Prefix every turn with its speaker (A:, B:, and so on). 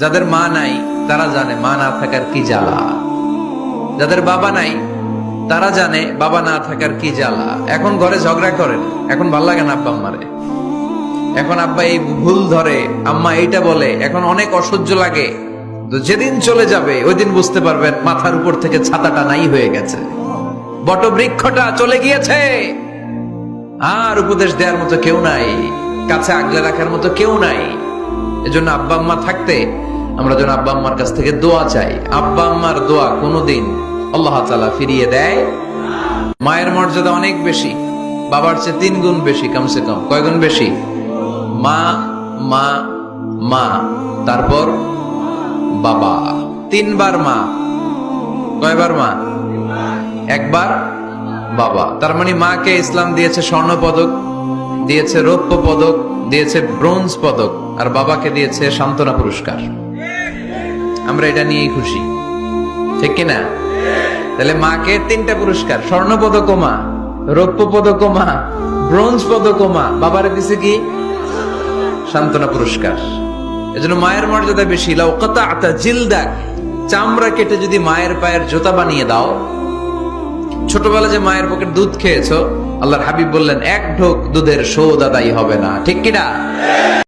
A: যাদের মা নাই তারা জানে মা না থাকার কি জ্বালা, যাদের বাবা নাই তারা জানে বাবা না থাকার কি জ্বালা। এখন ঘরে ঝগড়া করেন, এখন ভাল লাগে না আব্বা আম্মারে, এখন আব্বা এই ভুল ধরে, আম্মা এইটা বলে, এখন অনেক অসহ্য লাগে। তো যেদিন চলে যাবে ওই দিন বুঝতে পারবেন মাথার উপর থেকে ছাতাটা নাই হয়ে গেছে, বটবৃক্ষটা চলে গিয়েছে, আর উপদেশ দেওয়ার মতো কেউ নাই, কাছে আগলে রাখার মতো কেউ নাই। এজন্য আব্বা আম্মা থাকতে আমরা যেন আব্বা আম্মার কাছ থেকে দোয়া চাই। আব্বা আম্মার দোয়া কোনোদিন আল্লাহ তাআলা ফিরিয়ে দেয়। মায়ের মর্যাদা অনেক বেশি, বাবার চেয়ে 3 গুণ বেশি, কমসে কম। কয় গুণ বেশি? মা মা মা, তারপর বাবা। 3 বার মা। কয়বার মা? একবার বাবা। তার মানে মাকে ইসলাম দিয়েছে স্বর্ণ পদক, দিয়েছে রৌপ্য পদক, দিয়েছে ব্রোঞ্জ পদক, আর বাবাকে দিয়েছে সান্ত্বনা পুরস্কার। আমরা এটা নিয়েই খুশি, ঠিক কিনা? তাহলে মাকে 3টা পুরস্কার, স্বর্ণ পদক মা, রৌপ্য পদক মা, ব্রোঞ্জ পদক মা, বাবারে দিছে কি? সান্ত্বনা পুরস্কার। এজন্য মায়ের মর্যাদা বেশি। লাউ কাতা'তা জিলদাক, চামড়া কেটে যদি মায়ের পায়ের জুতা বানিয়ে দাও। ছোটবেলা যে মায়ের বুকের দুধ খেয়েছো, আল্লাহর হাবিব বললেন 1 ঢোক দুধের শোধ আদায় হবে না, ঠিক কিনা?